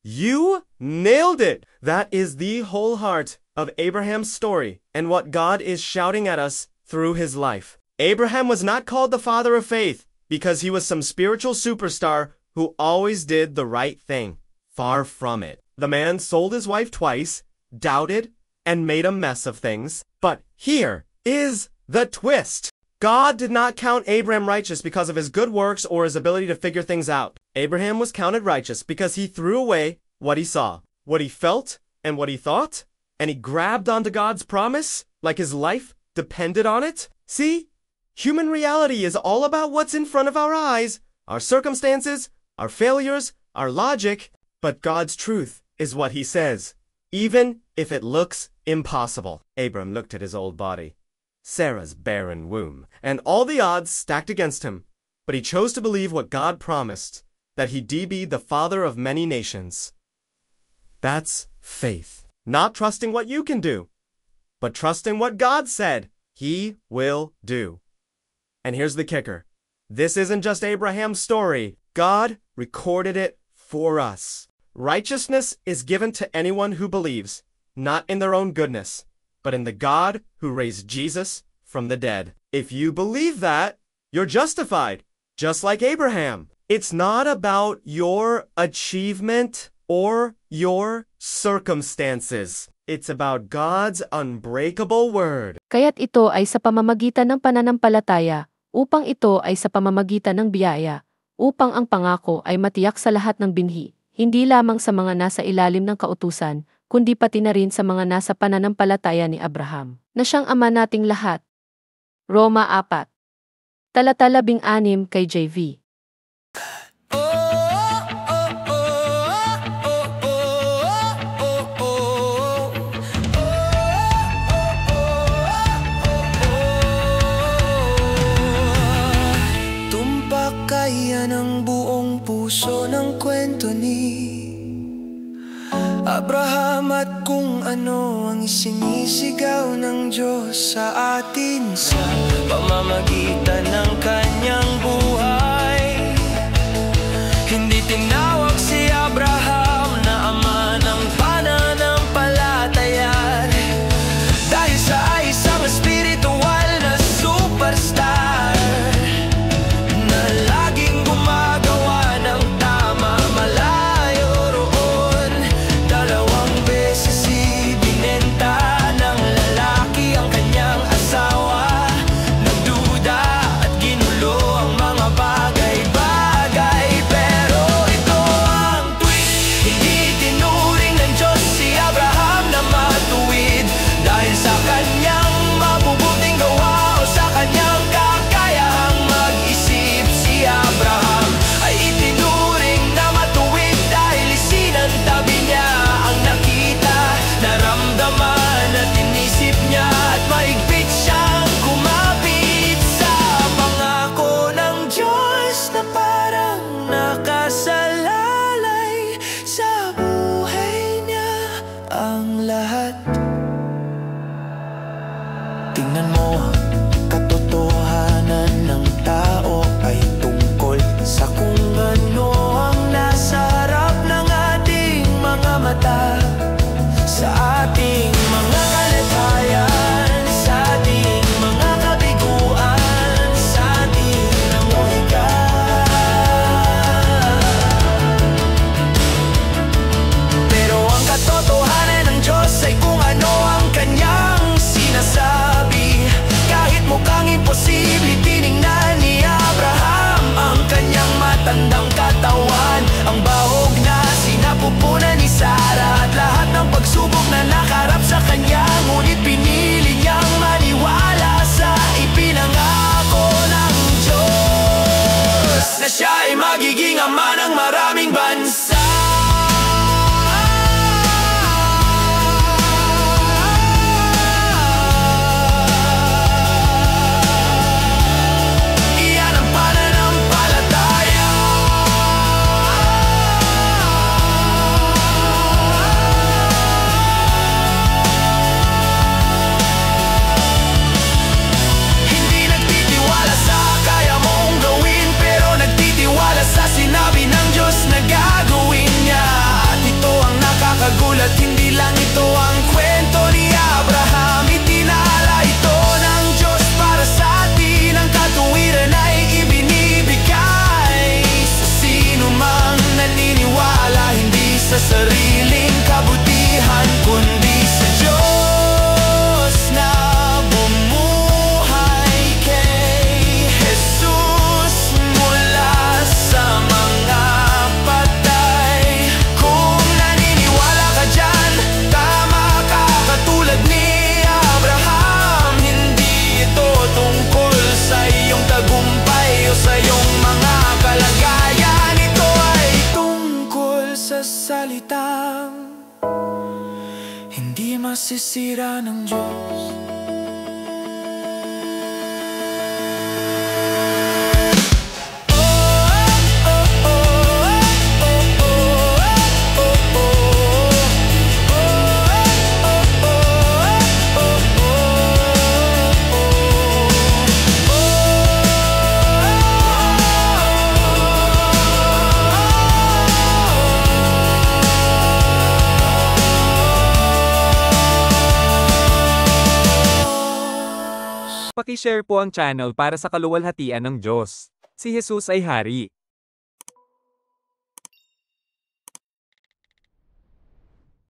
You nailed it! That is the whole heart of Abraham's story and what God is shouting at us through his life. Abraham was not called the father of faith because he was some spiritual superstar who always did the right thing. Far from it. The man sold his wife twice, doubted, and made a mess of things. But here is the twist. God did not count Abraham righteous because of his good works or his ability to figure things out. Abraham was counted righteous because he threw away what he saw, what he felt, and what he thought, and he grabbed onto God's promise like his life depended on it. See? Human reality is all about what's in front of our eyes, our circumstances, our failures, our logic, but God's truth is what he says, even if it looks impossible. Abram looked at his old body, Sarah's barren womb, and all the odds stacked against him, but he chose to believe what God promised, that he'd be the father of many nations. That's faith. Not trusting what you can do, but trusting what God said he will do. And here's the kicker. This isn't just Abraham's story. God recorded it for us. Righteousness is given to anyone who believes, not in their own goodness, but in the God who raised Jesus from the dead. If you believe that, you're justified, just like Abraham. It's not about your achievement or your circumstances. It's about God's unbreakable word. Kaya't ito ay sa pamamagitan ng pananampalataya, upang ito ay sa pamamagitan ng biyaya, upang ang pangako ay matiyak sa lahat ng binhi, hindi lamang sa mga nasa ilalim ng kautusan, kundi pati na rin sa mga nasa pananampalataya ni Abraham, na siyang ama nating lahat. Roma 4. Talata 16 kay JV. Tumpak kaya ng buong puso ng kwento ni Abraham at kung ano ang isinisigaw ng Diyos sa atin sa pamamagitan ng kanyang buhay. Hindi tinawag si Abraham na ama ng pananampalataya dahil siya ay isang espiritual na superstar na laging gumagawa ng tama malayo roon. Dalawang beses ibinenta ng lalaki ang kanyang asawa. Nagduda at ginulo ang mga bagay-bagay, pero ito salitang hindi masisira ng Diyos. Paki-share po ang channel para sa kaluwalhatian ng Diyos. Si Jesus ay Hari.